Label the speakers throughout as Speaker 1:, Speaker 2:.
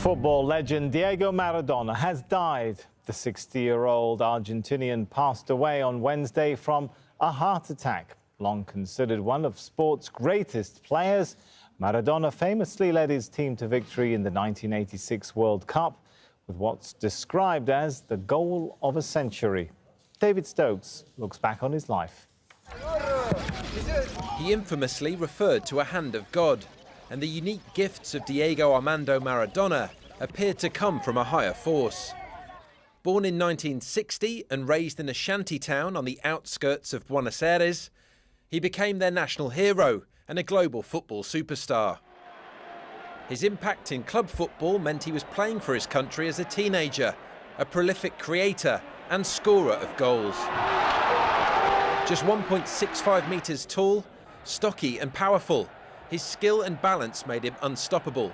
Speaker 1: Football legend Diego Maradona has died. The 60-year-old Argentinian passed away on Wednesday from a heart attack. Long considered one of sport's greatest players, Maradona famously led his team to victory in the 1986 World Cup with what's described as the goal of a century. David Stokes looks back on his life.
Speaker 2: He infamously referred to a hand of God, and the unique gifts of Diego Armando Maradona appeared to come from a higher force. Born in 1960 and raised in a shanty town on the outskirts of Buenos Aires, he became their national hero and a global football superstar. His impact in club football meant he was playing for his country as a teenager, a prolific creator and scorer of goals. Just 1.65 metres tall, stocky and powerful, his skill and balance made him unstoppable.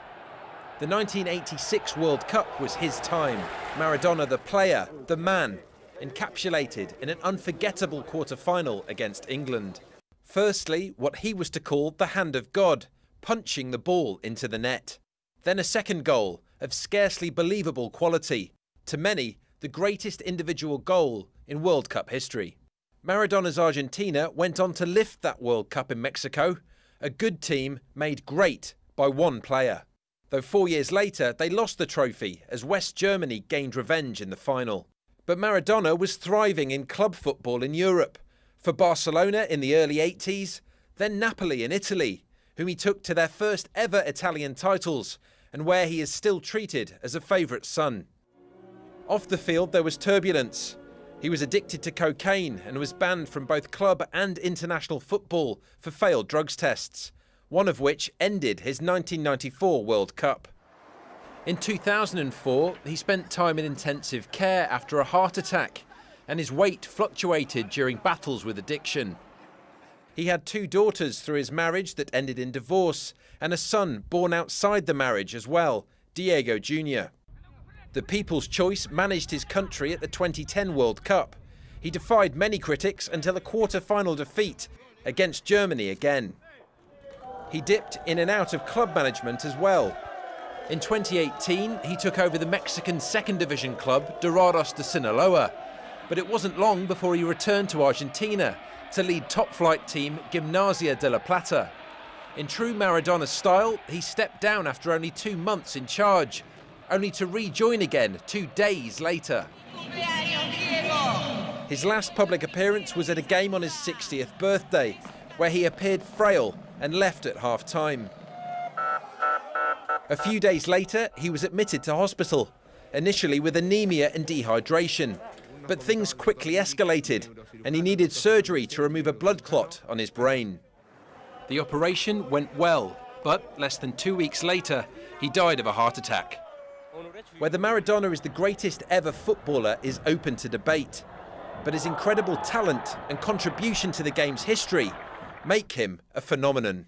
Speaker 2: The 1986 World Cup was his time. Maradona, the player, the man, encapsulated in an unforgettable quarter-final against England. Firstly, what he was to call the hand of God, punching the ball into the net. Then a second goal of scarcely believable quality, to many the greatest individual goal in World Cup history. Maradona's Argentina went on to lift that World Cup in Mexico, a good team made great by one player. Though 4 years later they lost the trophy as West Germany gained revenge in the final. But Maradona was thriving in club football in Europe, for Barcelona in the early 80s, then Napoli in Italy, whom he took to their first ever Italian titles, and where he is still treated as a favourite son. Off the field there was turbulence. He was addicted to cocaine and was banned from both club and international football for failed drugs tests, one of which ended his 1994 World Cup. In 2004, he spent time in intensive care after a heart attack, and his weight fluctuated during battles with addiction. He had two daughters through his marriage that ended in divorce, and a son born outside the marriage as well, Diego Jr. The People's Choice managed his country at the 2010 World Cup. He defied many critics until a quarter-final defeat against Germany again. He dipped in and out of club management as well. In 2018, he took over the Mexican second division club Dorados de Sinaloa, but it wasn't long before he returned to Argentina to lead top-flight team Gimnasia de la Plata. In true Maradona style, he stepped down after only 2 months in charge, only to rejoin again 2 days later. His last public appearance was at a game on his 60th birthday, where he appeared frail and left at half-time. A few days later, he was admitted to hospital, initially with anemia and dehydration. But things quickly escalated, and he needed surgery to remove a blood clot on his brain. The operation went well, but less than 2 weeks later, he died of a heart attack. Whether Maradona is the greatest ever footballer is open to debate, but his incredible talent and contribution to the game's history make him a phenomenon.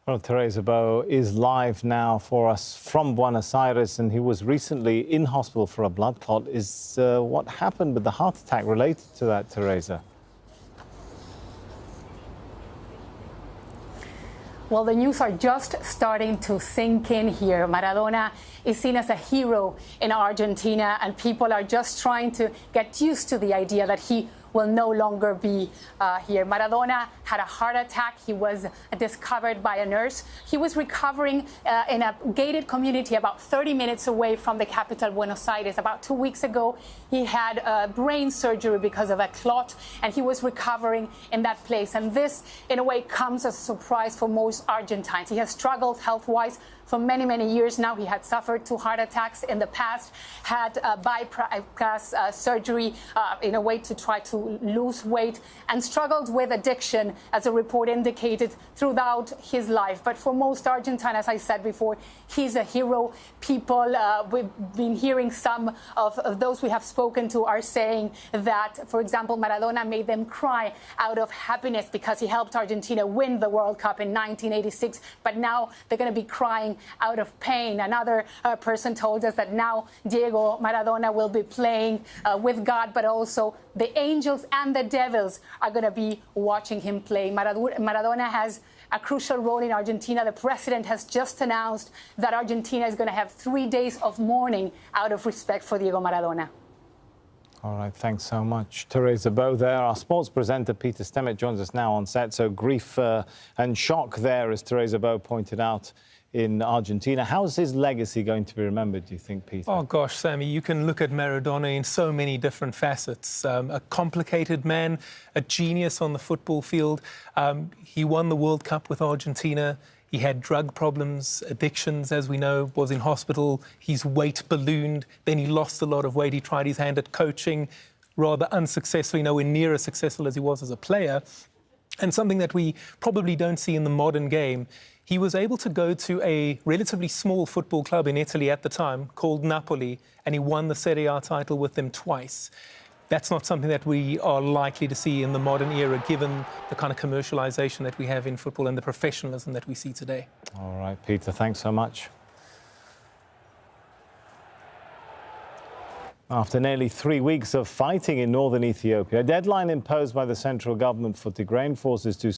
Speaker 1: Well, Teresa Bo is live now for us from Buenos Aires, and he was recently in hospital for a blood clot. Is what happened with the heart attack related to that, Teresa?
Speaker 3: Well, the news are just starting to sink in here. Maradona is seen as a hero in Argentina, and people are just trying to get used to the idea that he will no longer be here. Maradona had a heart attack. He was discovered by a nurse. He was recovering in a gated community about 30 minutes away from the capital, Buenos Aires. About 2 weeks ago, he had brain surgery because of a clot, and he was recovering in that place. And this, in a way, comes as a surprise for most Argentines. He has struggled health-wise for many, many years now. He had suffered 2 heart attacks in the past, had bypass surgery in a way to try to lose weight, and struggled with addiction, as a report indicated, throughout his life. But for most Argentines, as I said before, he's a hero. People, we've been hearing some of those we have spoken to are saying that, for example, Maradona made them cry out of happiness because he helped Argentina win the World Cup in 1986. But now they're going to be crying out of pain. Another person told us that now Diego Maradona will be playing with God, but also the angels and the devils are going to be watching him play. Maradona has a crucial role in Argentina. The president has just announced that Argentina is going to have 3 days of mourning out of respect for Diego Maradona.
Speaker 1: All right, thanks so much, Teresa Bow there. Our sports presenter, Peter Stemmet, joins us now on set. So grief and shock there, as Teresa Bow pointed out, in Argentina. How's his legacy going to be remembered, do you think, Peter?
Speaker 4: Oh, gosh, Sammy, you can look at Maradona in so many different facets. A complicated man, a genius on the football field. He won the World Cup with Argentina. He had drug problems, addictions, as we know, was in hospital. His weight ballooned. Then he lost a lot of weight. He tried his hand at coaching, rather unsuccessfully, nowhere near as successful as he was as a player. And something that we probably don't see in the modern game, he was able to go to a relatively small football club in Italy at the time called Napoli, and he won the Serie A title with them twice. That's not something that we are likely to see in the modern era, given the kind of commercialization that we have in football and the professionalism that we see today.
Speaker 1: All right, Peter, thanks so much. After nearly 3 weeks of fighting in northern Ethiopia, a deadline imposed by the central government for Tigrayan forces to